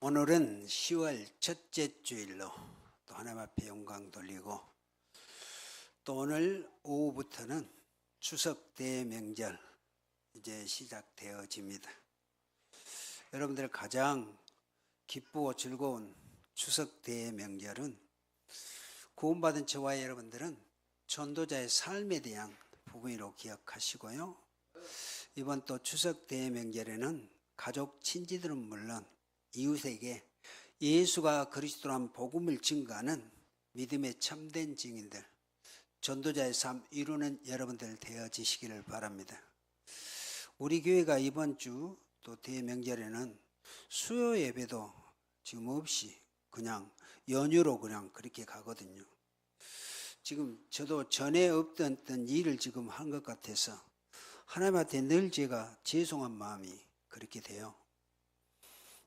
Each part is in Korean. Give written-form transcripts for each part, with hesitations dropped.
오늘은 10월 첫째 주일로 또 하나님 앞에 영광 돌리고 또 오늘 오후부터는 추석 대명절 이제 시작되어집니다. 여러분들 가장 기쁘고 즐거운 추석 대명절은 구원받은 저와 여러분들은 전도자의 삶에 대한 부분으로 기억하시고요. 이번 또 추석 대명절에는 가족 친지들은 물론 이웃에게 예수가 그리스도란 복음을 증거하는 믿음의 참된 증인들, 전도자의 삶 이루는 여러분들 되어지시기를 바랍니다. 우리 교회가 이번 주 또 대명절에는 수요 예배도 지금 없이 그냥 연휴로 그냥 그렇게 가거든요. 지금 저도 전에 없던 일을 지금 한 것 같아서 하나님한테 늘 제가 죄송한 마음이 그렇게 돼요.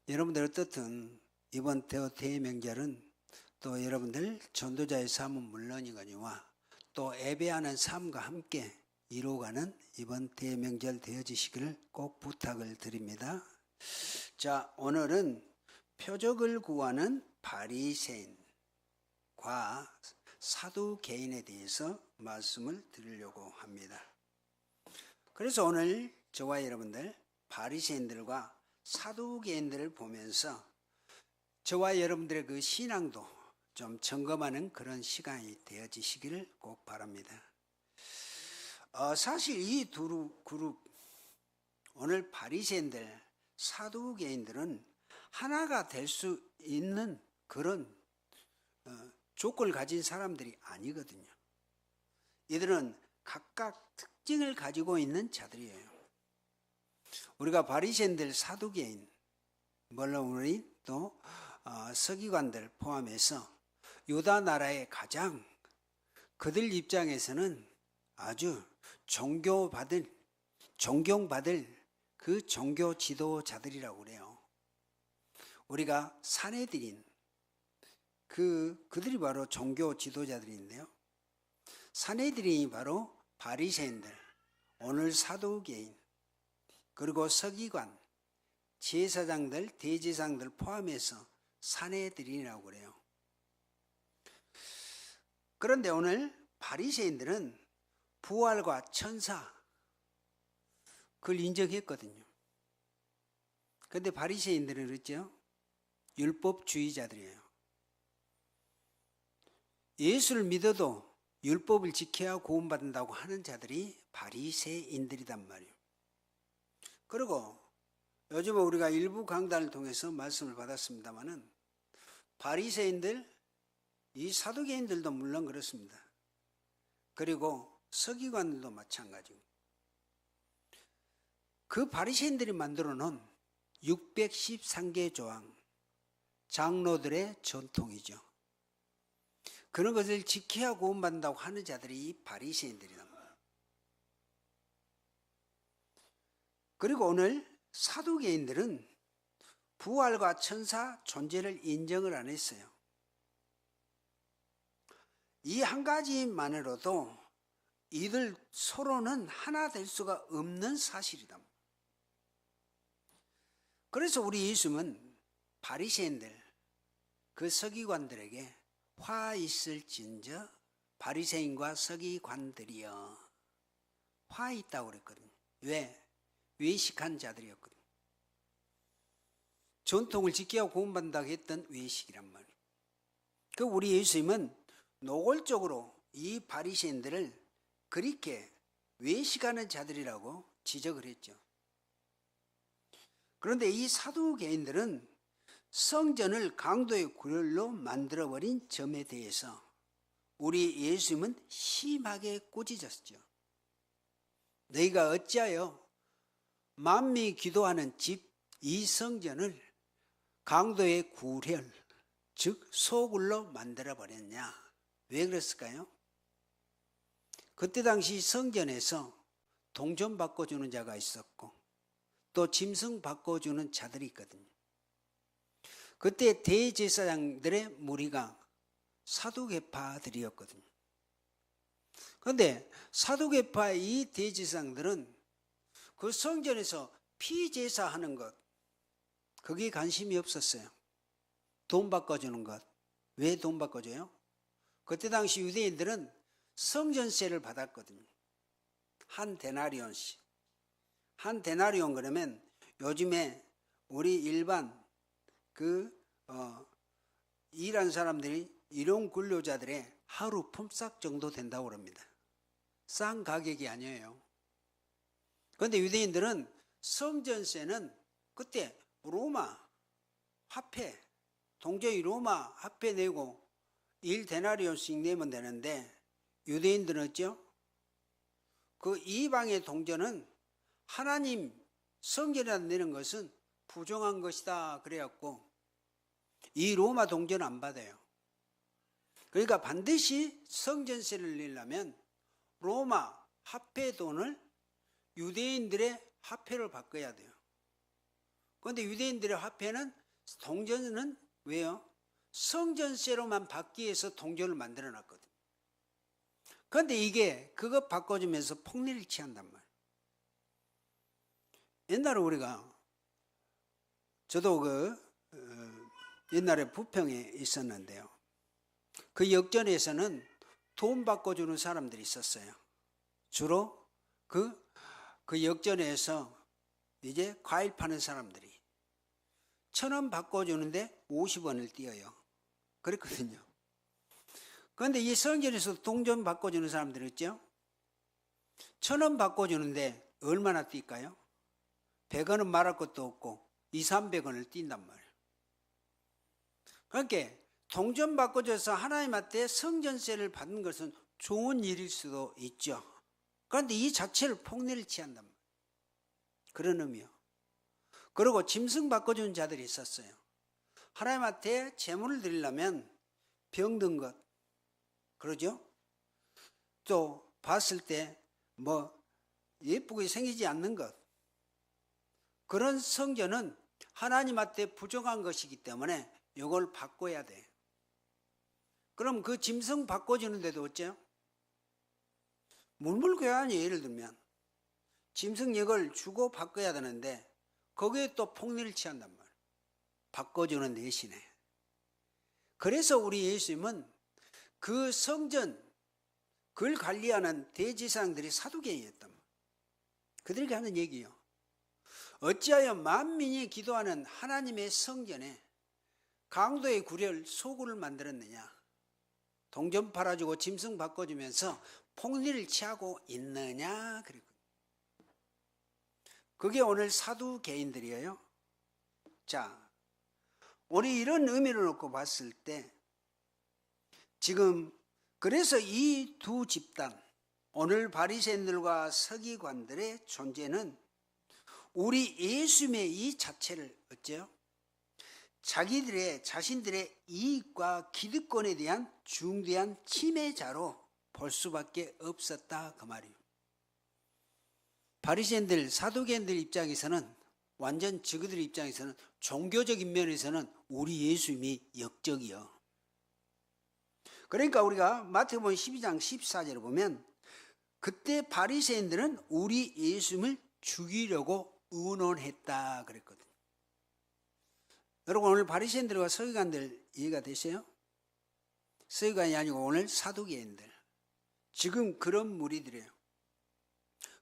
여러분들 어떻든 이번 대명절은 또 여러분들 전도자의 삶은 물론이거니와 또 예배하는 삶과 함께 이루어가는 이번 대명절 되어지시기를 꼭 부탁을 드립니다. 자, 오늘은 표적을 구하는 바리새인과 사두개인에 대해서 말씀을 드리려고 합니다. 그래서 오늘 저와 여러분들 바리새인들과 사두개인들을 보면서 저와 여러분들의 그 신앙도 좀 점검하는 그런 시간이 되어지시기를 꼭 바랍니다. 사실 이 두 그룹 오늘 바리새인들, 사두개인들은 하나가 될 수 있는 그런 조건을 가진 사람들이 아니거든요. 이들은 각각 특징을 가지고 있는 자들이에요. 우리가 바리새인들, 사두개인, 물론 우리 또 서기관들 포함해서 유다 나라의 가장 그들 입장에서는 아주 존경받을 그 종교 지도자들이라고 그래요. 우리가 산헤드린 그들이 바로 종교 지도자들인데요. 산헤드린이 바로 바리새인들, 오늘 사두개인, 그리고 서기관, 제사장들, 대제사장들 포함해서 산헤드린이라고 그래요. 그런데 오늘 바리새인들은 부활과 천사 그걸 인정했거든요. 그런데 바리새인들은 그렇죠? 율법주의자들이에요. 예수를 믿어도 율법을 지켜야 구원받는다고 하는 자들이 바리새인들이단 말이에요. 그리고 요즘 우리가 일부 강단을 통해서 말씀을 받았습니다마는 바리새인들, 이 사두개인들도 물론 그렇습니다. 그리고 서기관들도 마찬가지고 그 바리새인들이 만들어 놓은 613개 조항, 장로들의 전통이죠. 그런 것을 지켜야 구원받는다고 하는 자들이 바리새인들이란 말이에요. 그리고 오늘 사두개인들은 부활과 천사 존재를 인정을 안 했어요. 이 한 가지만으로도 이들 서로는 하나 될 수가 없는 사실이다. 그래서 우리 예수님은 바리새인들, 그 서기관들에게 화 있을진저 바리새인과 서기관들이여, 화 있다고 그랬거든요. 왜? 외식한 자들이었거든요. 전통을 지켜야 구원받는다고 했던 외식이란 말이에요. 그 우리 예수님은 노골적으로 이 바리새인들을 그렇게 외식하는 자들이라고 지적을 했죠. 그런데 이 사두개인들은 성전을 강도의 굴로 만들어버린 점에 대해서 우리 예수님은 심하게 꾸짖었죠. 너희가 어찌하여 만민이 기도하는 집, 이 성전을 강도의 굴혈, 즉 소굴로 만들어버렸냐. 왜 그랬을까요? 그때 당시 성전에서 동전 바꿔주는 자가 있었고 또 짐승 바꿔주는 자들이 있거든요. 그때 대제사장들의 무리가 사두개파들이었거든요. 그런데 사두개파의 이 대제사장들은 그 성전에서 피제사하는 것, 거기에 관심이 없었어요. 돈 바꿔주는 것. 왜 돈 바꿔줘요? 그때 당시 유대인들은 성전세를 받았거든요. 한 데나리온씩. 한 데나리온 그러면 요즘에 우리 일반 일한 사람들이 일용 근로자들의 하루 품삯 정도 된다고 합니다. 싼 가격이 아니에요. 그런데 유대인들은 성전세는 그때 로마 화폐, 동저희 로마 화폐 내고 1데나리온씩 내면 되는데 유대인들은 어쩌? 그 이방의 동전은 하나님 성전에다 내는 것은 부정한 것이다 그래갖고 이 로마 동전은 안 받아요. 그러니까 반드시 성전세를 내려면 로마 화폐 돈을 유대인들의 화폐를 바꿔야 돼요. 그런데 유대인들의 화폐는 동전은 왜요? 성전세로만 받기 위해서 동전을 만들어 놨거든요. 그런데 이게 그것 바꿔주면서 폭리를 취한단 말이에요. 옛날에 저도 옛날에 부평에 있었는데요. 그 역전에서는 돈 바꿔주는 사람들이 있었어요. 주로 그 역전에서 이제 과일 파는 사람들이 1,000원 바꿔주는데 50원을 띄어요. 그랬거든요. 그런데 이 성전에서 동전 바꿔주는 사람들 있죠? 1,000원 바꿔주는데 얼마나 뛸까요? 100원은 말할 것도 없고 200~300원을 띈단 말이에요. 그러니까 동전 바꿔줘서 하나님한테 성전세를 받는 것은 좋은 일일 수도 있죠. 그런데 이 자체를 폭리를 취한단 말이에요. 그런 의미요. 그리고 짐승 바꿔주는 자들이 있었어요. 하나님한테 제물을 드리려면 병든 것, 그러죠? 또 봤을 때 예쁘게 생기지 않는 것, 그런 성전은 하나님한테 부정한 것이기 때문에 이걸 바꿔야 돼. 그럼 그 짐승 바꿔주는데도 어째요? 물물교환이 예를 들면 짐승 역을 주고 바꿔야 되는데 거기에 또 폭리를 취한단 말이에요. 바꿔주는 대신에. 그래서 우리 예수님은 그 성전, 그걸 관리하는 대제사장들이 사두개인이었단 말이에요. 그들에게 하는 얘기예요. 어찌하여 만민이 기도하는 하나님의 성전에 강도의 구렬 소굴을 만들었느냐. 동전 팔아주고 짐승 바꿔주면서 폭리를 취하고 있느냐 그랬거든요. 그게 오늘 사두개인들이에요. 자, 우리 이런 의미를 놓고 봤을 때 지금 그래서 이 두 집단, 오늘 바리새인들과 서기관들의 존재는 우리 예수님의 이 자체를 어째요? 자신들의 이익과 기득권에 대한 중대한 침해자로 볼 수밖에 없었다 그 말이에요. 바리새인들, 사두개인들 입장에서는 완전 저그들 입장에서는 종교적인 면에서는 우리 예수님이 역적이요. 그러니까 우리가 마태복음 12장 14절을 보면 그때 바리새인들은 우리 예수님을 죽이려고 의논했다 그랬거든요. 여러분 오늘 바리새인들과 서기관들 이해가 되세요? 서기관이 아니고 오늘 사두개인들. 지금 그런 무리들이에요.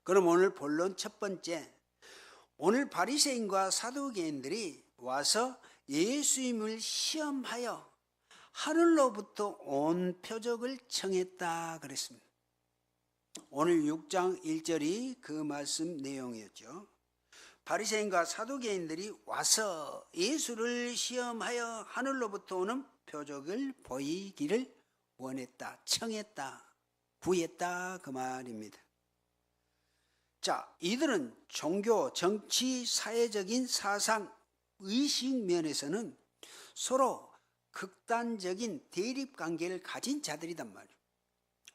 그럼 오늘 본론 첫 번째, 오늘 바리새인과 사두개인들이 와서 예수님을 시험하여 하늘로부터 온 표적을 청했다 그랬습니다. 오늘 6장 1절이 그 말씀 내용이었죠. 바리새인과 사두개인들이 와서 예수를 시험하여 하늘로부터 오는 표적을 보이기를 원했다, 청했다, 구했다 그 말입니다. 자, 이들은 종교, 정치, 사회적인 사상, 의식 면에서는 서로 극단적인 대립관계를 가진 자들이단 말이에요.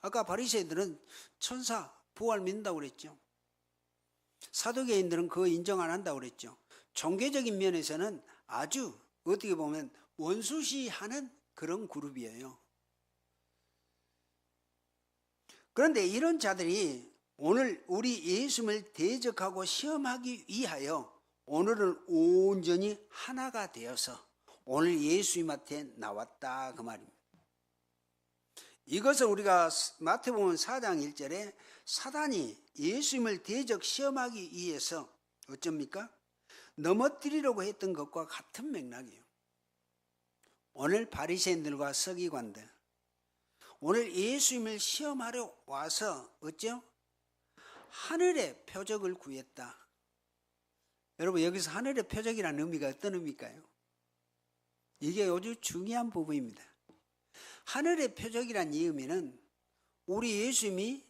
아까 바리새인들은 천사, 부활 믿는다고 그랬죠. 사두개인들은 그거 인정 안 한다고 그랬죠. 종교적인 면에서는 아주 어떻게 보면 원수시하는 그런 그룹이에요. 그런데 이런 자들이 오늘 우리 예수님을 대적하고 시험하기 위하여 오늘은 온전히 하나가 되어서 오늘 예수님한테 나왔다 그 말입니다. 이것을 우리가 마태복음 4장 1절에 사단이 예수님을 대적 시험하기 위해서 어쩝니까? 넘어뜨리려고 했던 것과 같은 맥락이에요. 오늘 바리새인들과 서기관들, 오늘 예수님을 시험하러 와서 어쩌? 하늘의 표적을 구했다. 여러분, 여기서 하늘의 표적이라는 의미가 어떤 의미일까요? 이게 아주 중요한 부분입니다. 하늘의 표적이라는 이 의미는 우리 예수님이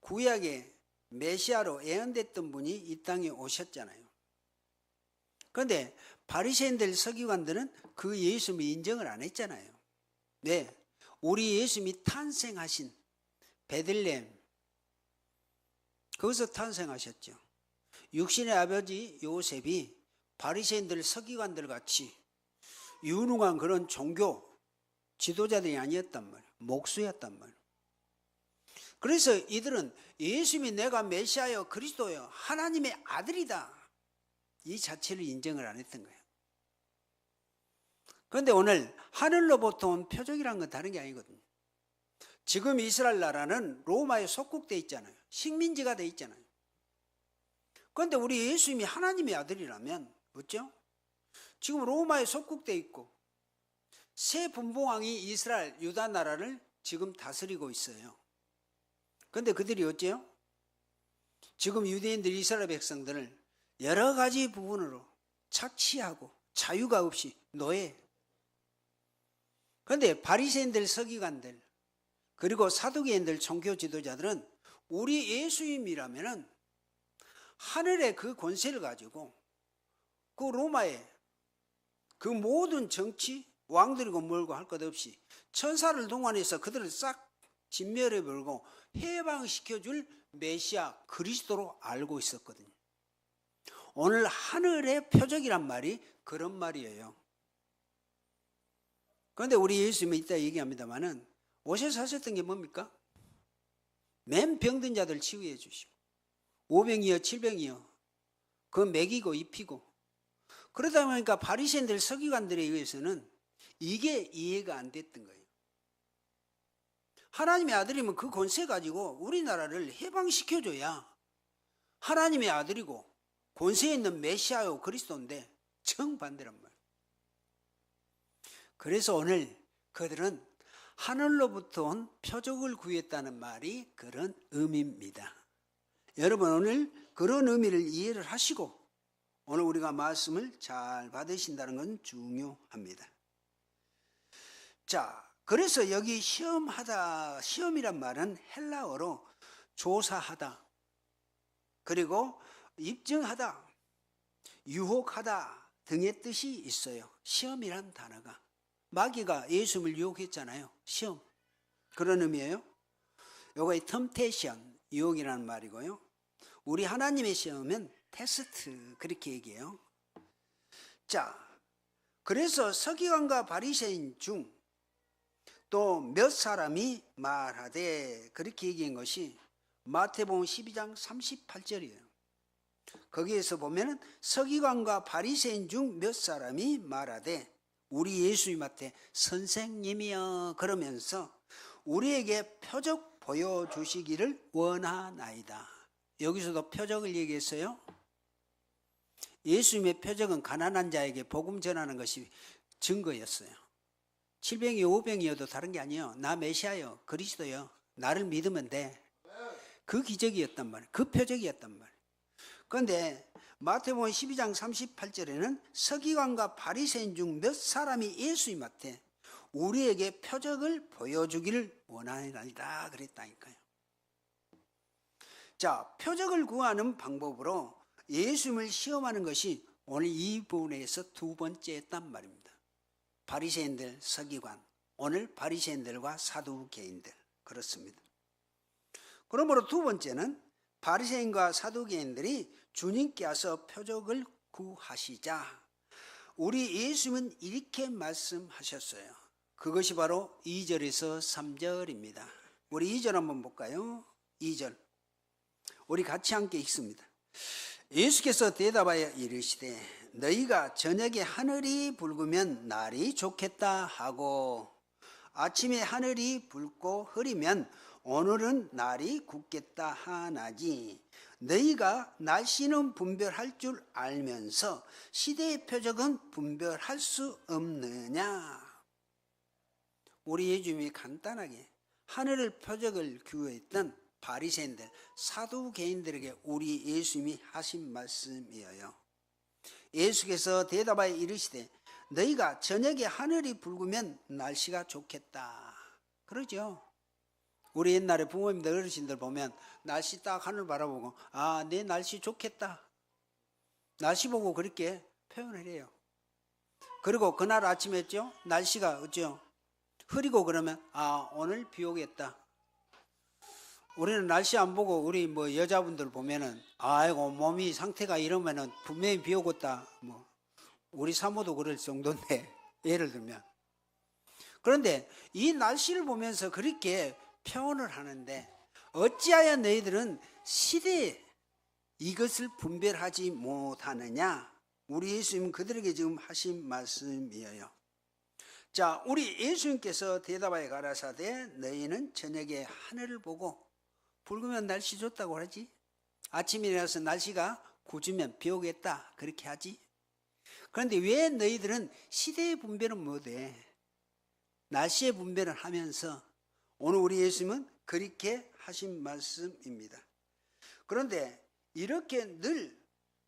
구약의 메시아로 예언됐던 분이 이 땅에 오셨잖아요. 그런데 바리새인들 서기관들은 그 예수님을 인정을 안 했잖아요. 네, 우리 예수님이 탄생하신 베들레헴, 거기서 탄생하셨죠. 육신의 아버지 요셉이 바리새인들 서기관들 같이 유능한 그런 종교 지도자들이 아니었단 말이에요. 목수였단 말이에요. 그래서 이들은 예수님이 내가 메시아여 그리스도여 하나님의 아들이다, 이 자체를 인정을 안 했던 거예요. 그런데 오늘 하늘로부터 온 표적이라는 건 다른 게 아니거든요. 지금 이스라엘 나라는 로마에 속국돼 있잖아요. 식민지가 돼 있잖아요. 그런데 우리 예수님이 하나님의 아들이라면 어쩌? 지금 로마에 속국돼 있고 새 분봉왕이 이스라엘 유다 나라를 지금 다스리고 있어요. 그런데 그들이 어째요? 지금 유대인들 이스라엘 백성들을 여러 가지 부분으로 착취하고 자유가 없이 노예. 그런데 바리새인들 서기관들 그리고 사두개인들 종교 지도자들은 우리 예수님이라면은 하늘의 그 권세를 가지고 그 로마의 그 모든 정치 왕들이고 뭘고 할 것 없이 천사를 동원해서 그들을 싹 진멸해 버리고 해방시켜줄 메시아 그리스도로 알고 있었거든요. 오늘 하늘의 표적이란 말이 그런 말이에요. 그런데 우리 예수님은 이따 얘기합니다마는 오셔서 하셨던 게 뭡니까? 맨 병든 자들 치유해 주시고 5병이요 7병이요 그 먹이고 입히고. 그러다 보니까 바리새인들 서기관들에 의해서는 이게 이해가 안 됐던 거예요. 하나님의 아들이면 그 권세 가지고 우리나라를 해방시켜줘야 하나님의 아들이고 권세 있는 메시아요 그리스도인데 정반대란 말이에요. 그래서 오늘 그들은 하늘로부터 온 표적을 구했다는 말이 그런 의미입니다. 여러분, 오늘 그런 의미를 이해를 하시고 오늘 우리가 말씀을 잘 받으신다는 건 중요합니다. 자, 그래서 여기 시험하다, 시험이란 말은 헬라어로 조사하다, 그리고 입증하다, 유혹하다 등의 뜻이 있어요. 시험이란 단어가. 마귀가 예수님을 유혹했잖아요. 시험. 그런 의미예요. 요거 텀테이션, 유혹이라는 말이고요. 우리 하나님의 시험은 테스트, 그렇게 얘기해요. 자, 그래서 서기관과 바리새인 중 또 몇 사람이 말하되, 그렇게 얘기한 것이 마태복음 12장 38절이에요. 거기에서 보면은 서기관과 바리새인 중 몇 사람이 말하되 우리 예수님한테 선생님이여 그러면서 우리에게 표적 보여주시기를 원하나이다. 여기서도 표적을 얘기했어요. 예수님의 표적은 가난한 자에게 복음 전하는 것이 증거였어요. 7병이 5병이어도 다른 게 아니에요. 나 메시아요 그리스도요 나를 믿으면 돼. 그 기적이었단 말이에요. 그 표적이었단 말이에요. 그런데 마태복음 12장 38절에는 서기관과 바리새인 중 몇 사람이 예수님한테 우리에게 표적을 보여주기를 원하나이다 그랬다니까요. 자, 표적을 구하는 방법으로 예수님을 시험하는 것이 오늘 이 부분에서 두 번째였단 말입니다. 바리새인들, 서기관, 오늘 바리새인들과 사두개인들, 그렇습니다. 그러므로 두 번째는 바리새인과 사두개인들이 주님께 와서 표적을 구하시자 우리 예수님은 이렇게 말씀하셨어요. 그것이 바로 2절에서 3절입니다. 우리 2절 한번 볼까요? 2절 우리 같이 함께 읽습니다. 예수께서 대답하여 이르시되 너희가 저녁에 하늘이 붉으면 날이 좋겠다 하고 아침에 하늘이 붉고 흐리면 오늘은 날이 굳겠다 하나지. 너희가 날씨는 분별할 줄 알면서 시대의 표적은 분별할 수 없느냐. 우리 예수님이 간단하게 하늘의 표적을 규했던 바리새인들, 사두개인들에게 우리 예수님이 하신 말씀이에요. 예수께서 대답하여 이르시되 너희가 저녁에 하늘이 붉으면 날씨가 좋겠다. 그러죠. 우리 옛날에 부모님들 어르신들 보면 날씨 딱 하늘 바라보고 아, 내 날씨 좋겠다. 날씨 보고 그렇게 표현을 해요. 그리고 그날 아침에 했죠. 날씨가 어쩌요? 흐리고 그러면 아, 오늘 비 오겠다. 우리는 날씨 안 보고 우리 뭐 여자분들 보면은 아이고 몸이 상태가 이러면은 분명히 비 오겠다. 뭐 우리 사모도 그럴 정도인데 예를 들면 그런데 이 날씨를 보면서 그렇게 표현을 하는데 어찌하여 너희들은 시대에 이것을 분별하지 못하느냐. 우리 예수님 그들에게 지금 하신 말씀이에요. 자, 우리 예수님께서 대답하여 가라사대 너희는 저녁에 하늘을 보고 붉으면 날씨 좋다고 하지. 아침에 일어나서 날씨가 굳으면 비 오겠다 그렇게 하지. 그런데 왜 너희들은 시대의 분별은 못해? 날씨의 분별을 하면서 오늘 우리 예수님은 그렇게 하신 말씀입니다. 그런데 이렇게 늘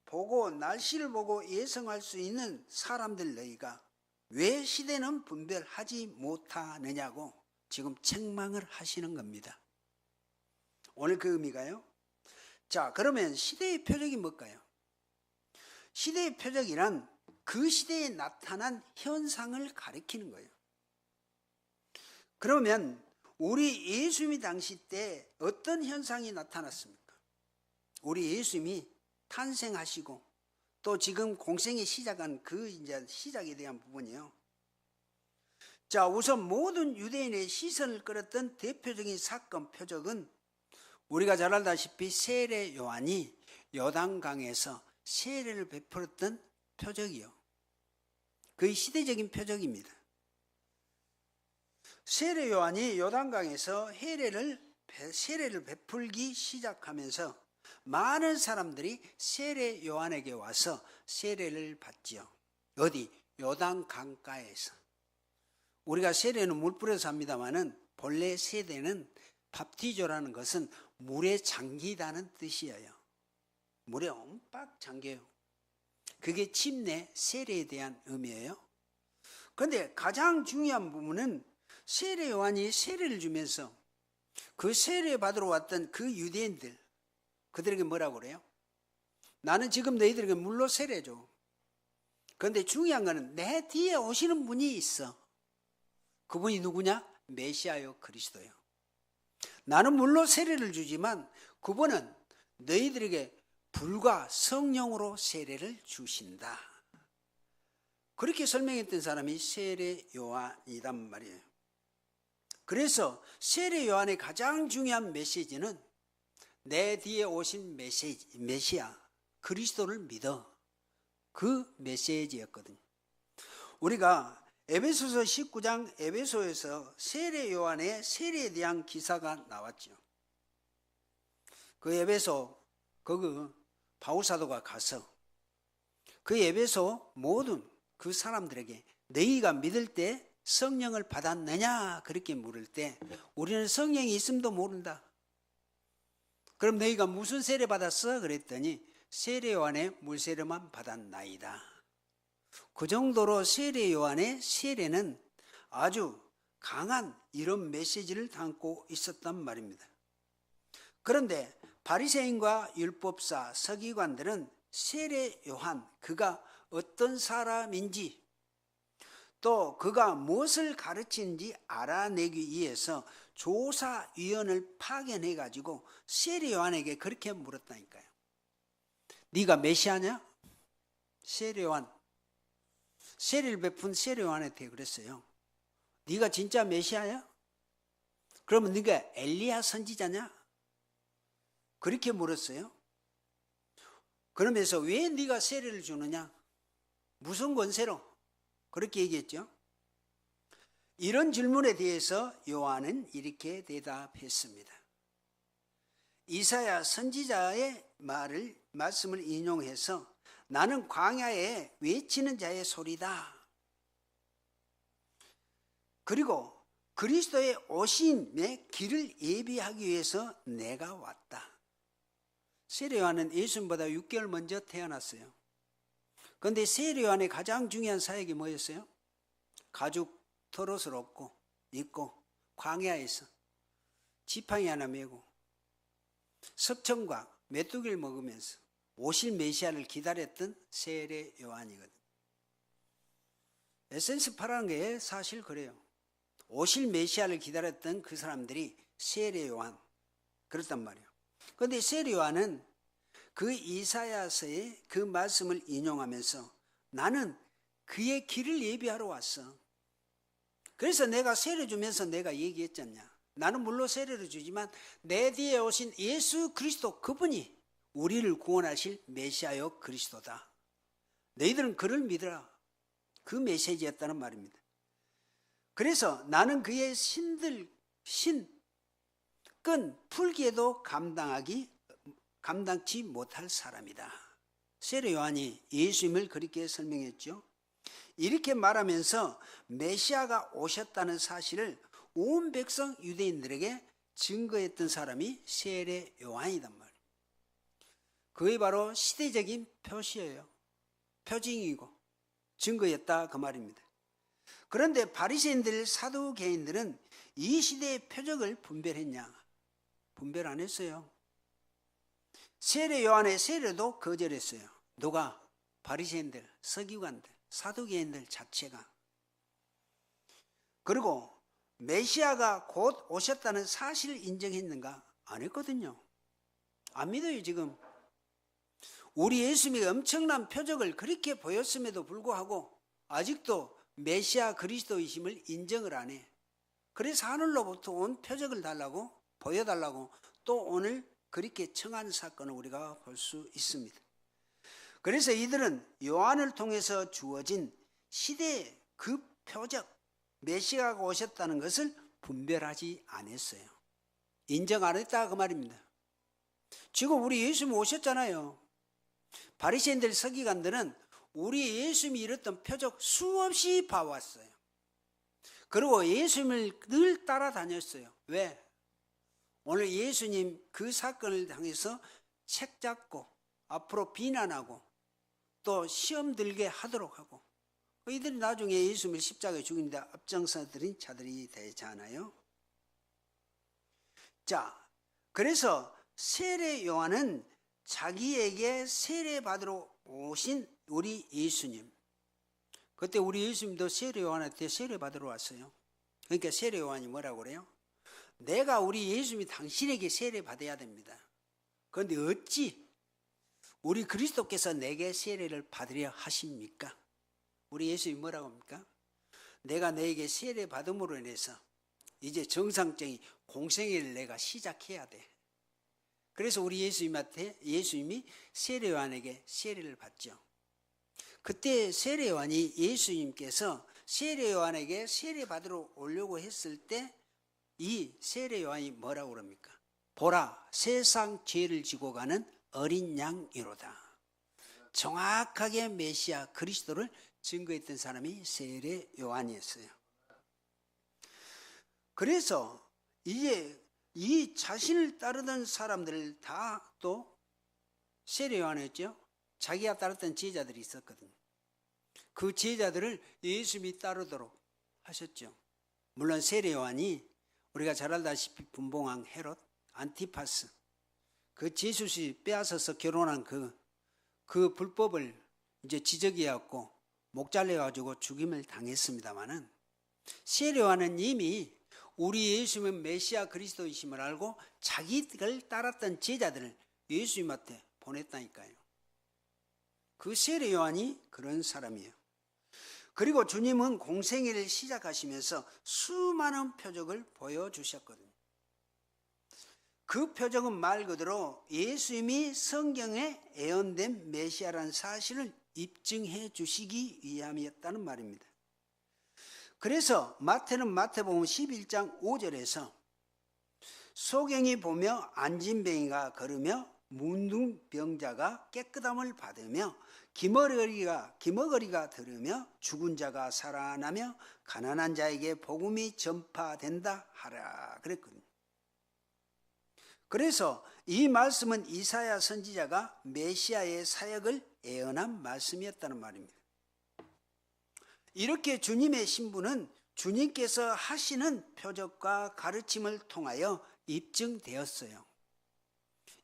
보고 날씨를 보고 예상할 수 있는 사람들 너희가 왜 시대는 분별하지 못하느냐고 지금 책망을 하시는 겁니다. 오늘 그 의미가요. 자, 그러면 시대의 표적이 뭘까요? 시대의 표적이란 그 시대에 나타난 현상을 가리키는 거예요. 그러면 우리 예수님이 당시 때 어떤 현상이 나타났습니까? 우리 예수님이 탄생하시고 또 지금 공생이 시작한 그 이제 시작에 대한 부분이요. 자, 우선 모든 유대인의 시선을 끌었던 대표적인 사건 표적은 우리가 잘 알다시피 세례 요한이 요단강에서 세례를 베풀었던 표적이요. 거의 시대적인 표적입니다. 세례 요한이 요단강에서 세례를 베풀기 시작하면서 많은 사람들이 세례 요한에게 와서 세례를 받지요. 어디? 요단강가에서. 우리가 세례는 물 뿌려서 합니다마는 본래 세례는 밥티조라는 것은 물에 잠기다는 뜻이에요. 물에 옴빡 잠겨요. 그게 침례 세례에 대한 의미예요. 그런데 가장 중요한 부분은 세례 요한이 세례를 주면서 그 세례 받으러 왔던 그 유대인들 그들에게 뭐라고 그래요? 나는 지금 너희들에게 물로 세례 줘. 그런데 중요한 거는 내 뒤에 오시는 분이 있어. 그분이 누구냐? 메시아요, 그리스도요. 나는 물로 세례를 주지만 그분은 너희들에게 불과 성령으로 세례를 주신다. 그렇게 설명했던 사람이 세례 요한이란 말이에요. 그래서 세례 요한의 가장 중요한 메시지는 내 뒤에 오신 메시아 그리스도를 믿어. 그 메시지였거든요. 우리가 에베소서 19장 에베소에서 세례 요한의 세례에 대한 기사가 나왔죠. 그 에베소 거기 바울 사도가 가서 그 에베소 모든 그 사람들에게 너희가 믿을 때 성령을 받았느냐 그렇게 물을 때 우리는 성령이 있음도 모른다. 그럼 너희가 무슨 세례 받았어? 그랬더니 세례 요한의 물세례만 받았나이다. 그 정도로 세례 요한의 세례는 아주 강한 이런 메시지를 담고 있었단 말입니다. 그런데 바리새인과 율법사, 서기관들은 세례 요한 그가 어떤 사람인지 또 그가 무엇을 가르치는지 알아내기 위해서 조사위원을 파견해 가지고 세례 요한에게 그렇게 물었다니까요. 네가 메시아냐? 세례 요한 세례를 베푼 세례 요한한테 그랬어요. 네가 진짜 메시아야? 그러면 네가 엘리야 선지자냐? 그렇게 물었어요. 그러면서 왜 네가 세례를 주느냐? 무슨 권세로? 그렇게 얘기했죠. 이런 질문에 대해서 요한은 이렇게 대답했습니다. 이사야 선지자의 말씀을 인용해서 나는 광야에 외치는 자의 소리다. 그리고 그리스도의 오심의 길을 예비하기 위해서 내가 왔다. 세례요한은 예수님보다 6개월 먼저 태어났어요. 그런데 세례요한의 가장 중요한 사역이 뭐였어요? 가죽 털옷을 입고 광야에서 지팡이 하나 메고 석청과 메뚜기를 먹으면서 오실 메시아를 기다렸던 세례 요한이거든요. 에센스 파라는 게 사실 그래요. 오실 메시아를 기다렸던 그 사람들이 세례 요한 그렇단 말이에요. 그런데 세례 요한은 그 이사야서의 그 말씀을 인용하면서 나는 그의 길을 예비하러 왔어. 그래서 내가 세례 주면서 내가 얘기했잖냐. 나는 물론 세례를 주지만 내 뒤에 오신 예수 그리스도 그분이 우리를 구원하실 메시아요 그리스도다. 너희들은 그를 믿으라. 그 메시지였다는 말입니다. 그래서 나는 그의 끈 풀기에도 감당치 못할 사람이다. 세례 요한이 예수님을 그렇게 설명했죠. 이렇게 말하면서 메시아가 오셨다는 사실을 온 백성 유대인들에게 증거했던 사람이 세례 요한이단 말이에요. 그게 바로 시대적인 표시예요. 표징이고 증거였다 그 말입니다. 그런데 바리새인들 사두개인들은 이 시대의 표적을 분별했냐? 분별 안 했어요. 세례 요한의 세례도 거절했어요. 누가? 바리새인들, 서기관들, 사두개인들 자체가. 그리고 메시아가 곧 오셨다는 사실을 인정했는가? 안 했거든요. 안 믿어요 지금. 우리 예수님이 엄청난 표적을 그렇게 보였음에도 불구하고 아직도 메시아 그리스도이심을 인정을 안 해. 그래서 하늘로부터 온 표적을 달라고 보여달라고 또 오늘 그렇게 청하는 사건을 우리가 볼 수 있습니다. 그래서 이들은 요한을 통해서 주어진 시대의 그 표적 메시아가 오셨다는 것을 분별하지 않았어요. 인정 안 했다 그 말입니다. 지금 우리 예수님 오셨잖아요. 바리새인들 서기관들은 우리 예수님이 이뤘던 표적 수없이 봐왔어요. 그리고 예수님을 늘 따라다녔어요. 왜? 오늘 예수님 그 사건을 향해서 책 잡고 앞으로 비난하고 또 시험 들게 하도록 하고 이들이 나중에 예수님을 십자가에 죽이는데 앞장서들인 자들이 되잖아요. 자, 그래서 세례 요한은 자기에게 세례 받으러 오신 우리 예수님, 그때 우리 예수님도 세례 요한한테 세례 받으러 왔어요. 그러니까 세례 요한이 뭐라고 그래요? 내가 우리 예수님이 당신에게 세례 받아야 됩니다. 그런데 어찌 우리 그리스도께서 내게 세례를 받으려 하십니까? 우리 예수님이 뭐라고 합니까? 내가 너에게 세례 받음으로 인해서 이제 정상적인 공생애를 내가 시작해야 돼. 그래서 우리 예수님이 세례 요한에게 세례를 받죠. 그때 세례 요한이 예수님께서 세례 요한에게 세례 받으러 오려고 했을 때 이 세례 요한이 뭐라고 그럽니까? 보라, 세상 죄를 지고 가는 어린 양이로다. 정확하게 메시아 그리스도를 증거했던 사람이 세례 요한이었어요. 그래서 이제 이 자신을 따르던 사람들을 다 또 세례 요한이었죠. 자기가 따랐던 제자들이 있었거든요. 그 제자들을 예수님이 따르도록 하셨죠. 물론 세례 요한이 우리가 잘 알다시피 분봉왕 헤롯 안티파스 그 제수씨 빼앗아서 결혼한 그 불법을 이제 지적해갖고 목 잘려가지고 죽임을 당했습니다마는 세례 요한은 이미 우리 예수님은 메시아 그리스도이심을 알고 자기를 따랐던 제자들을 예수님한테 보냈다니까요. 그 세례 요한이 그런 사람이에요. 그리고 주님은 공생애를 시작하시면서 수많은 표적을 보여주셨거든요. 그 표적은 말 그대로 예수님이 성경에 예언된 메시아라는 사실을 입증해 주시기 위함이었다는 말입니다. 그래서 마태는 마태복음 11장 5절에서 소경이 보며 안진뱅이가 걸으며 문둥병자가 깨끗함을 받으며 기머거리가 들으며 죽은 자가 살아나며 가난한 자에게 복음이 전파된다 하라 그랬거든요. 그래서 이 말씀은 이사야 선지자가 메시아의 사역을 예언한 말씀이었다는 말입니다. 이렇게 주님의 신분은 주님께서 하시는 표적과 가르침을 통하여 입증되었어요.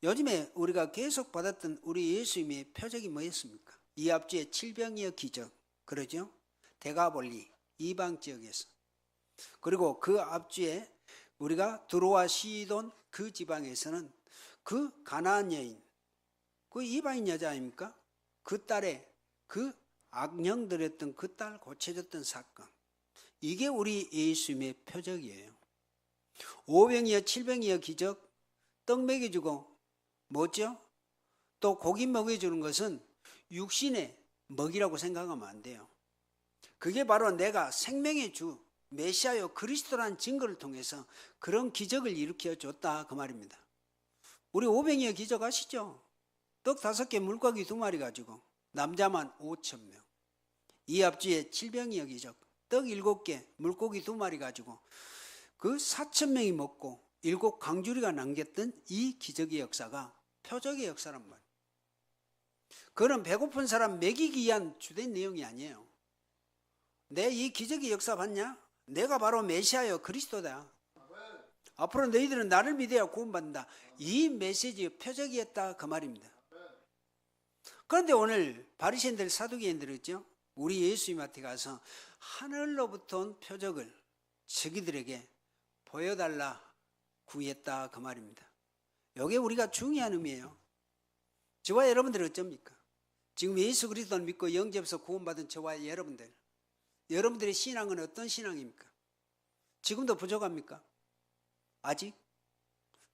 요즘에 우리가 계속 받았던 우리 예수님의 표적이 뭐였습니까? 이 앞주에 칠병이어 기적, 그러죠? 데가볼리, 이방 지역에서. 그리고 그 앞주에 우리가 두로와 시돈 그 지방에서는 그 가나안 여인, 그 이방인 여자 아닙니까? 그 딸의 그 악령들했던 그 딸 고쳐졌던 사건. 이게 우리 예수님의 표적이에요. 오병이어 칠병이어 기적, 떡 먹여주고 뭐죠? 또 고기 먹여주는 것은 육신의 먹이라고 생각하면 안 돼요. 그게 바로 내가 생명의 주 메시아요 그리스도라는 증거를 통해서 그런 기적을 일으켜 줬다 그 말입니다. 우리 오병이어 기적 아시죠? 떡 5개 물고기 2마리 가지고 남자만 5,000명. 이 앞주에 칠병이어 기적, 떡 7개 물고기 2마리 가지고 그 4,000명이 먹고 7 강주리가 남겼던 이 기적의 역사가 표적의 역사란 말이에요. 그건 배고픈 사람 먹이기 위한 주된 내용이 아니에요. 내 이 기적의 역사 봤냐? 내가 바로 메시아요 그리스도다. 앞으로 너희들은 나를 믿어야 구원받는다. 이 메시지의 표적이었다 그 말입니다. 그런데 오늘 바리새인들 사두개인들은 있죠? 우리 예수님한테 가서 하늘로부터 온 표적을 저기들에게 보여달라 구했다 그 말입니다. 이게 우리가 중요한 의미예요. 저와 여러분들은 어쩝니까? 지금 예수 그리스도를 믿고 영접해서 구원받은 저와 여러분들의 신앙은 어떤 신앙입니까? 지금도 부족합니까? 아직?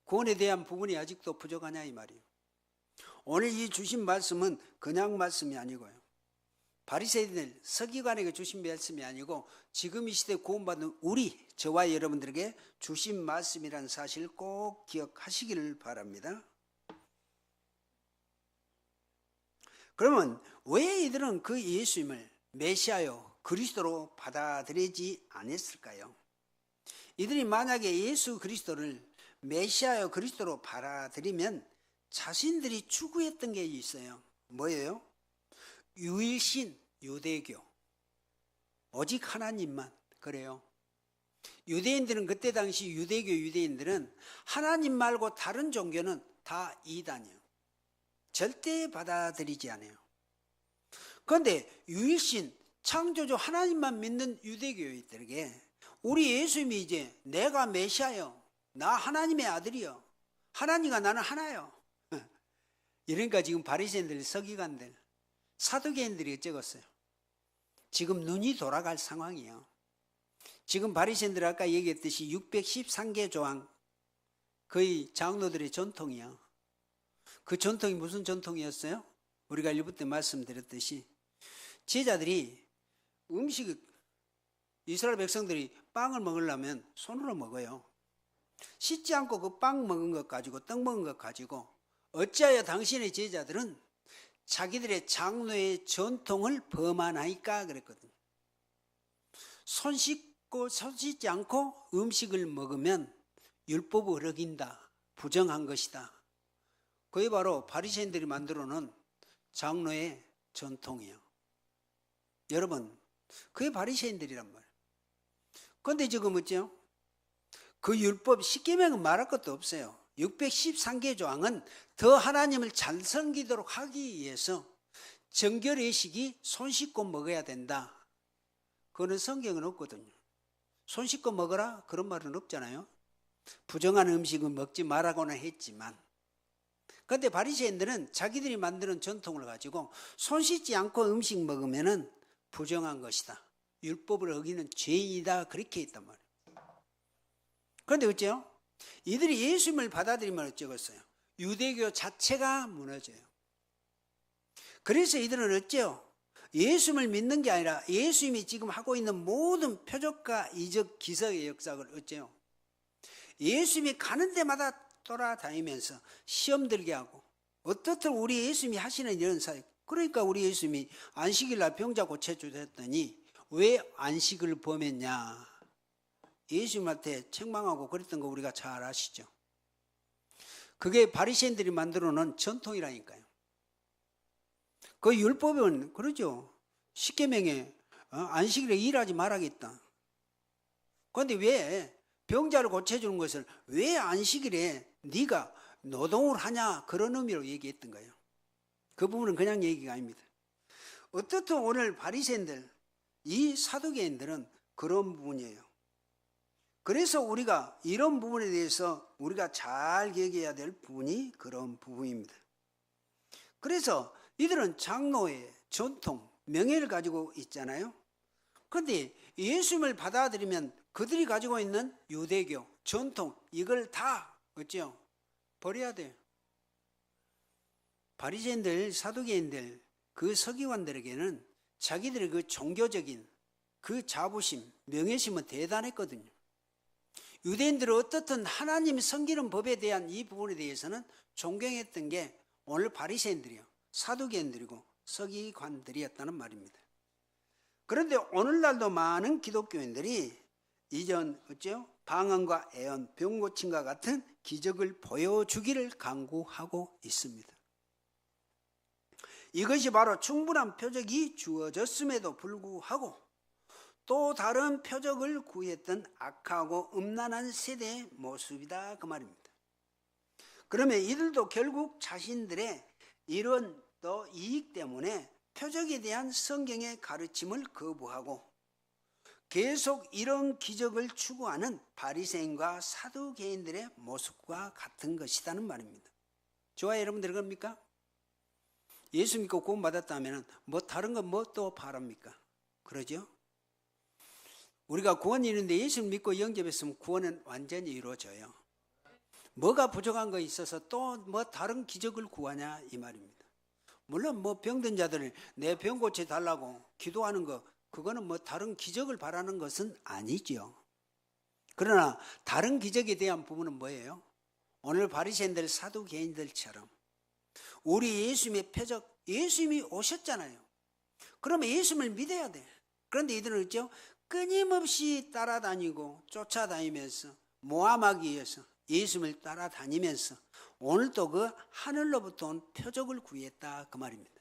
구원에 대한 부분이 아직도 부족하냐 이 말이에요. 오늘 이 주신 말씀은 그냥 말씀이 아니고요. 바리새인들 서기관에게 주신 말씀이 아니고 지금 이 시대 구원받는 우리 저와 여러분들에게 주신 말씀이라는 사실 꼭 기억하시기를 바랍니다. 그러면 왜 이들은 그 예수님을 메시아요 그리스도로 받아들이지 않았을까요? 이들이 만약에 예수 그리스도를 메시아요 그리스도로 받아들이면 자신들이 추구했던 게 있어요. 뭐예요? 유일신 유대교, 오직 하나님만. 그래요. 유대인들은 그때 당시 유대인들은 하나님 말고 다른 종교는 다 이단이에요. 절대 받아들이지 않아요. 그런데 유일신 창조주 하나님만 믿는 유대교인들에게 우리 예수님이 이제 내가 메시아요, 나 하나님의 아들이요, 하나님과 나는 하나요. 이러니까 지금 바리새인들, 서기관들, 사두개인들이 어쩌겠어요? 지금 눈이 돌아갈 상황이에요. 지금 바리새인들 아까 얘기했듯이 613개 조항 거의 장로들의 전통이에요. 그 전통이 무슨 전통이었어요? 우리가 일부 때 말씀드렸듯이 제자들이 이스라엘 백성들이 빵을 먹으려면 손으로 먹어요. 씻지 않고 그 빵 먹은 것 가지고 떡 먹은 것 가지고 어찌하여 당신의 제자들은 자기들의 장로의 전통을 범하나이까 그랬거든요. 손 씻지 않고 음식을 먹으면 율법을 어긴다, 부정한 것이다. 그게 바로 바리새인들이 만들어 놓은 장로의 전통이에요. 여러분, 그게 바리새인들이란 말이에요. 그런데 지금 어째요? 그 율법 십계명은 말할 것도 없어요. 613개 조항은 더 하나님을 잘 섬기도록 하기 위해서 정결의식이 손 씻고 먹어야 된다. 그거는 성경은 없거든요. 손 씻고 먹어라 그런 말은 없잖아요. 부정한 음식은 먹지 말라고는 했지만, 그런데 바리새인들은 자기들이 만드는 전통을 가지고 손 씻지 않고 음식 먹으면은 부정한 것이다, 율법을 어기는 죄인이다, 그렇게 했단 말이에요. 그런데 어째요? 이들이 예수님을 받아들이면 어쩌겠어요? 유대교 자체가 무너져요. 그래서 이들은 어째요? 예수님을 믿는 게 아니라 예수님이 지금 하고 있는 모든 표적과 이적 기사의 역사를 어째요? 예수님이 가는 데마다 돌아다니면서 시험 들게 하고, 어떻든 우리 예수님이 하시는 이런 사역, 그러니까 우리 예수님이 안식일 날 병자 고쳐주셨더니 왜 안식을 범했냐? 예수님한테 책망하고 그랬던 거 우리가 잘 아시죠? 그게 바리새인들이 만들어 놓은 전통이라니까요. 그 율법은 그러죠. 십계명에 안식일에 일하지 말아야겠다. 그런데 왜 병자를 고쳐주는 것을 왜 안식일에 네가 노동을 하냐, 그런 의미로 얘기했던 거예요. 그 부분은 그냥 얘기가 아닙니다. 어떻든 오늘 바리새인들, 이 사두개인들은 그런 부분이에요. 그래서 우리가 이런 부분에 대해서 우리가 잘 기억해야 될 부분이 그런 부분입니다. 그래서 이들은 장로의 전통, 명예를 가지고 있잖아요. 그런데 예수님을 받아들이면 그들이 가지고 있는 유대교, 전통, 이걸 다 어째요? 버려야 돼요. 바리새인들, 사두개인들, 그 서기관들에게는 자기들의 그 종교적인 그 자부심, 명예심은 대단했거든요. 유대인들은 어떻든 하나님 섬기는 법에 대한 이 부분에 대해서는 존경했던 게 오늘 바리새인들이요, 사두개인들이고 서기관들이었다는 말입니다. 그런데 오늘날도 많은 기독교인들이 이전 어째요? 방언과 애언, 병 고침과 같은 기적을 보여주기를 강구하고 있습니다. 이것이 바로 충분한 표적이 주어졌음에도 불구하고 또 다른 표적을 구했던 악하고 음란한 세대의 모습이다, 그 말입니다. 그러면 이들도 결국 자신들의 이런 또 이익 때문에 표적에 대한 성경의 가르침을 거부하고 계속 이런 기적을 추구하는 바리새인과 사두개인들의 모습과 같은 것이라는 말입니다. 저와 여러분들 겁니까? 예수 믿고 구원 받았다면 뭐 다른 건 뭐 또 바랍니까? 그러죠? 우리가 구원이 있는데 예수를 믿고 영접했으면 구원은 완전히 이루어져요. 뭐가 부족한 거 있어서 또 뭐 다른 기적을 구하냐, 이 말입니다. 물론 뭐 병든 자들을 내 병 고쳐 달라고 기도하는 거, 그거는 뭐 다른 기적을 바라는 것은 아니죠. 그러나 다른 기적에 대한 부분은 뭐예요? 오늘 바리새인들, 사두개인들처럼 우리 예수님의 표적, 예수님이 오셨잖아요. 그러면 예수님을 믿어야 돼. 그런데 이들은 어쩌죠? 끊임없이 따라다니고 쫓아다니면서 모함하기 위해서 예수님을 따라다니면서 오늘도 그 하늘로부터 온 표적을 구했다, 그 말입니다.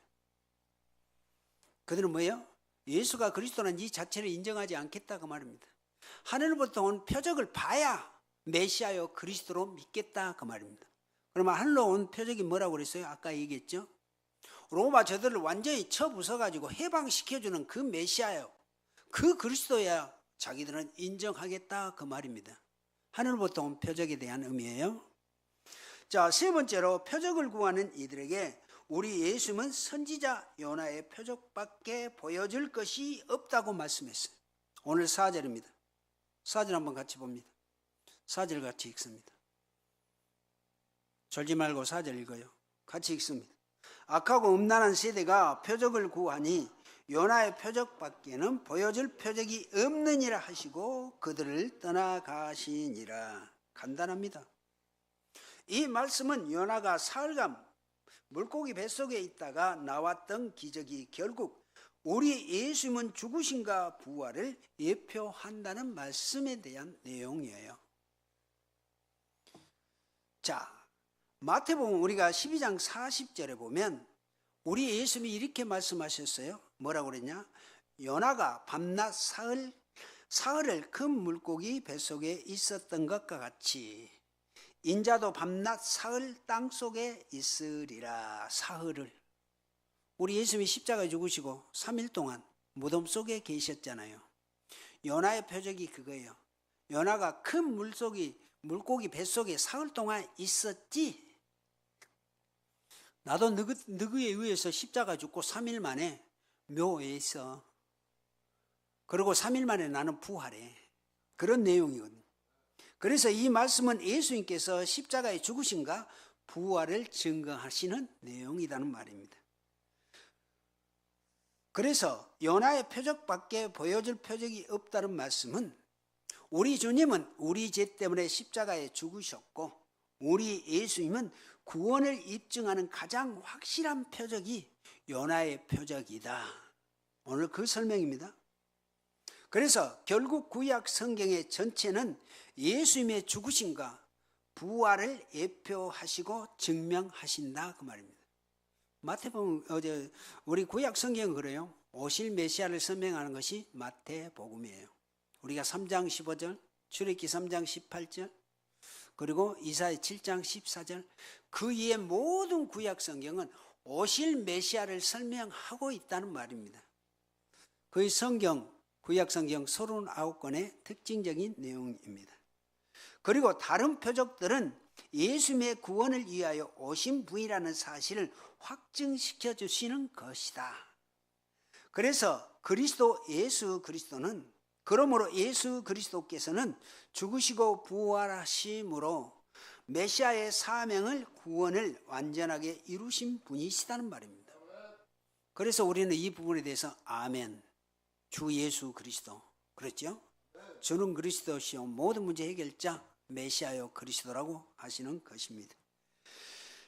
그들은 뭐예요? 예수가 그리스도는 이 자체를 인정하지 않겠다, 그 말입니다. 하늘로부터 온 표적을 봐야 메시아요 그리스도로 믿겠다, 그 말입니다. 그러면 하늘로 온 표적이 뭐라고 그랬어요? 아까 얘기했죠? 로마 저들을 완전히 쳐부숴가지고 해방시켜주는 그 메시아요, 그 그리스도야 자기들은 인정하겠다, 그 말입니다. 하늘로부터 온 표적에 대한 의미예요. 자, 세 번째로 표적을 구하는 이들에게 우리 예수님은 선지자 요나의 표적밖에 보여줄 것이 없다고 말씀했어요. 오늘 4절입니다. 4절 한번 같이 봅니다. 4절 같이 읽습니다. 졸지 말고 4절 읽어요. 같이 읽습니다. 악하고 음란한 세대가 표적을 구하니 요나의 표적밖에는 보여줄 표적이 없느니라 하시고 그들을 떠나가시니라. 간단합니다. 이 말씀은 요나가 사흘간 물고기 뱃속에 있다가 나왔던 기적이 결국 우리 예수님은 죽으심과 부활을 예표한다는 말씀에 대한 내용이에요. 자, 마태복음 우리가 12장 40절에 보면 우리 예수님이 이렇게 말씀하셨어요. 뭐라고 그랬냐? 요나가 밤낮 사흘을 큰 물고기 뱃속에 있었던 것과 같이 인자도 밤낮 사흘 땅속에 있으리라. 사흘을. 우리 예수님이 십자가에 죽으시고 3일 동안 무덤 속에 계셨잖아요. 요나의 표적이 그거예요. 요나가 큰 물고기 뱃속에 사흘 동안 있었지. 나도 너희에 의해서 십자가 죽고 3일 만에 묘에 있어. 그리고 3일 만에 나는 부활해. 그런 내용이거든요. 그래서 이 말씀은 예수님께서 십자가에 죽으신가 부활을 증거하시는 내용이라는 말입니다. 그래서 요나의 표적밖에 보여줄 표적이 없다는 말씀은 우리 주님은 우리 죄 때문에 십자가에 죽으셨고 우리 예수님은 구원을 입증하는 가장 확실한 표적이 요나의 표적이다. 오늘 그 설명입니다. 그래서 결국 구약 성경의 전체는 예수님의 죽으심과 부활을 예표하시고 증명하신다 그 말입니다. 마태복음 어제 우리 구약 성경은 그래요. 오실 메시아를 설명하는 것이 마태복음이에요. 우리가 3장 15절, 출애굽기 3장 18절, 그리고 이사야 7장 14절 그 이외의 모든 구약 성경은 오실 메시아를 설명하고 있다는 말입니다. 그 성경 구약 성경 39권의 특징적인 내용입니다. 그리고 다른 표적들은 예수님의 구원을 위하여 오신 분이라는 사실을 확증시켜 주시는 것이다. 그래서 그러므로 예수 그리스도께서는 죽으시고 부활하심으로 메시아의 사명을 구원을 완전하게 이루신 분이시다는 말입니다. 그래서 우리는 이 부분에 대해서 아멘, 주 예수 그리스도, 그렇죠? 주는 그리스도시요 모든 문제 해결자 메시아요 그리스도라고 하시는 것입니다.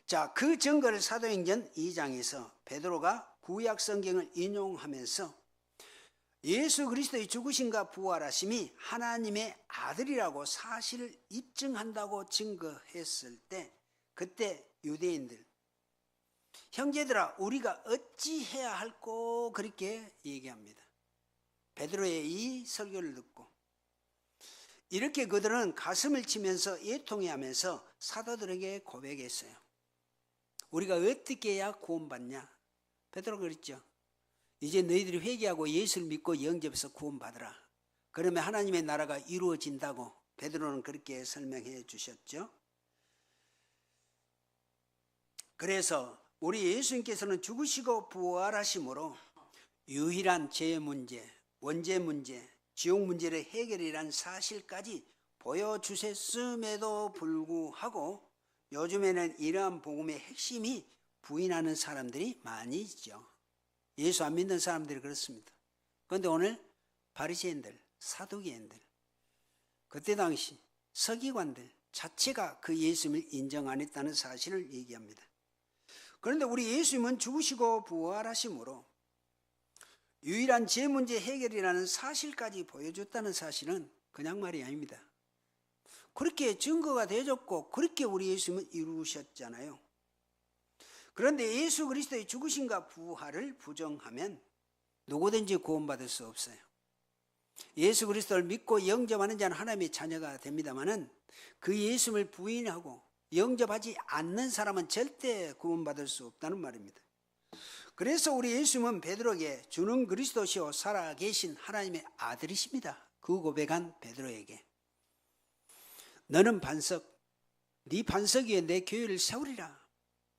자, 그 증거를 사도행전 2장에서 베드로가 구약 성경을 인용하면서 예수 그리스도의 죽으심과 부활하심이 하나님의 아들이라고 사실을 입증한다고 증거했을 때 그때 유대인들, 형제들아 우리가 어찌해야 할꼬 그렇게 얘기합니다. 베드로의 이 설교를 듣고 이렇게 그들은 가슴을 치면서 애통해하면서 사도들에게 고백했어요. 우리가 어떻게 해야 구원받냐? 베드로가 그랬죠. 이제 너희들이 회개하고 예수를 믿고 영접해서 구원받으라. 그러면 하나님의 나라가 이루어진다고 베드로는 그렇게 설명해 주셨죠. 그래서 우리 예수님께서는 죽으시고 부활하심으로 유일한 죄 문제, 원죄 문제, 지옥 문제를 해결이란 사실까지 보여주셨음에도 불구하고 요즘에는 이러한 복음의 핵심이 부인하는 사람들이 많이 있죠. 예수 안 믿는 사람들이 그렇습니다. 그런데 오늘 바리새인들, 사두개인들, 그때 당시 서기관들 자체가 그 예수님을 인정 안 했다는 사실을 얘기합니다. 그런데 우리 예수님은 죽으시고 부활하심으로 유일한 죄 문제 해결이라는 사실까지 보여줬다는 사실은 그냥 말이 아닙니다. 그렇게 증거가 되어졌고 그렇게 우리 예수님은 이루셨잖아요. 그런데 예수 그리스도의 죽으심과 부활을 부정하면 누구든지 구원받을 수 없어요. 예수 그리스도를 믿고 영접하는 자는 하나님의 자녀가 됩니다마는 그 예수님을 부인하고 영접하지 않는 사람은 절대 구원받을 수 없다는 말입니다. 그래서 우리 예수님은 베드로에게 주는 그리스도시요 살아계신 하나님의 아들이십니다. 그 고백한 베드로에게 너는 반석, 네 반석 위에 내 교회를 세우리라.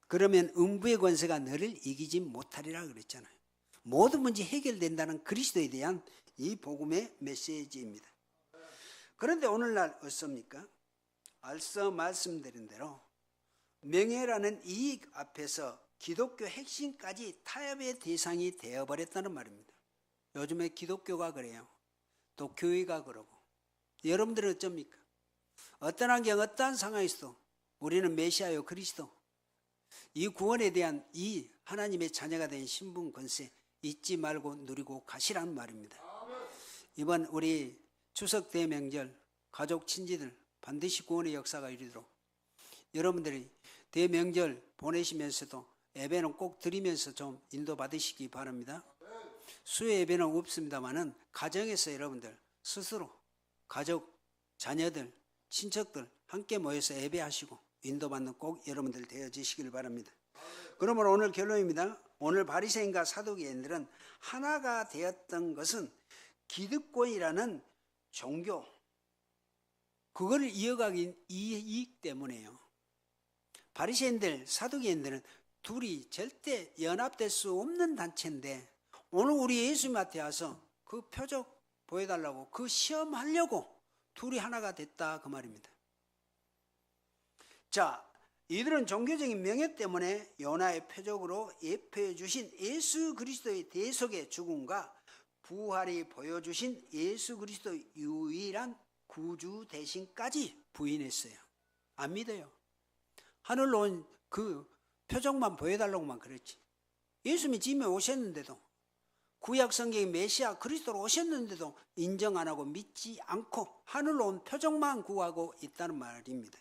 그러면 음부의 권세가 너를 이기지 못하리라 그랬잖아요. 모든 문제 해결된다는 그리스도에 대한 이 복음의 메시지입니다. 그런데 오늘날 어떻습니까? 앞서 말씀드린 대로 명예라는 이익 앞에서 기독교 핵심까지 타협의 대상이 되어버렸다는 말입니다. 요즘에 기독교가 그래요. 또 교회가 그러고. 여러분들은 어쩝니까? 어떤 환경, 어떠한 상황에서도 우리는 메시아요 그리스도, 이 구원에 대한 이 하나님의 자녀가 된 신분 권세 잊지 말고 누리고 가시라는 말입니다. 이번 우리 추석 대명절 가족 친지들 반드시 구원의 역사가 이루도록 여러분들이 대명절 보내시면서도 예배는 꼭 드리면서 좀 인도받으시기 바랍니다. 수요 예배는 없습니다만은 가정에서 여러분들 스스로 가족, 자녀들, 친척들 함께 모여서 예배하시고 인도받는 꼭 여러분들 되어지시길 바랍니다. 그러므로 오늘 결론입니다. 오늘 바리새인과 사두개인들은 하나가 되었던 것은 기득권이라는 종교, 그거를 이어가기 이익 때문에요. 바리새인들, 사두개인들은 둘이 절대 연합될 수 없는 단체인데 오늘 우리 예수님한테 와서 그 표적 보여달라고 그 시험하려고 둘이 하나가 됐다 그 말입니다. 자, 이들은 종교적인 명예 때문에 요나의 표적으로 예표해 주신 예수 그리스도의 대속의 죽음과 부활이 보여주신 예수 그리스도의 유일한 구주 대신까지 부인했어요. 안 믿어요. 하늘로 온 그 표적만 보여달라고만 그랬지. 예수님이 짐에 오셨는데도, 구약 성경의 메시아 그리스도로 오셨는데도 인정 안 하고 믿지 않고 하늘로 온 표적만 구하고 있다는 말입니다.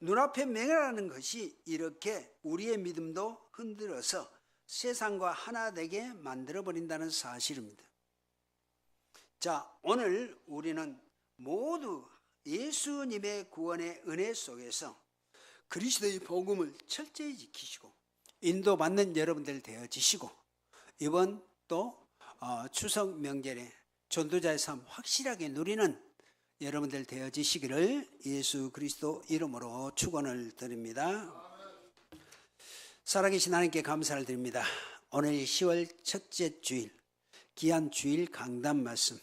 눈앞의 명예라는 것이 이렇게 우리의 믿음도 흔들어서 세상과 하나 되게 만들어버린다는 사실입니다. 자, 오늘 우리는 모두 예수님의 구원의 은혜 속에서 그리스도의 복음을 철저히 지키시고 인도받는 여러분들 되어지시고, 이번 또 추석 명절에 전도자의 삶 확실하게 누리는 여러분들 되어지시기를 예수 그리스도 이름으로 축원을 드립니다. 살아계신 하나님께 감사를 드립니다. 오늘 10월 첫째 주일, 귀한 주일 강단 말씀,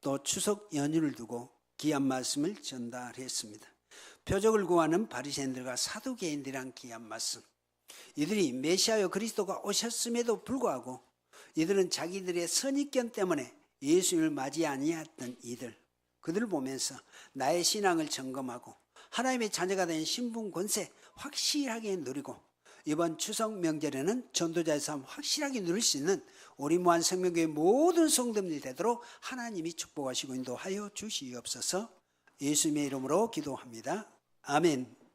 또 추석 연휴를 두고 귀한 말씀을 전달했습니다. 표적을 구하는 바리새인들과 사두개인들이란 귀한 말씀. 이들이 메시아여 그리스도가 오셨음에도 불구하고 이들은 자기들의 선입견 때문에 예수님을 맞이 아니했던 이들, 그들을 보면서 나의 신앙을 점검하고 하나님의 자녀가 된 신분 권세 확실하게 누리고, 이번 추석 명절에는 전도자의 삶 확실하게 누릴 수 있는 우리 무한생명교회 모든 성도님들이 되도록 하나님이 축복하시고 인도하여 주시옵소서. 예수님의 이름으로 기도합니다. 아멘.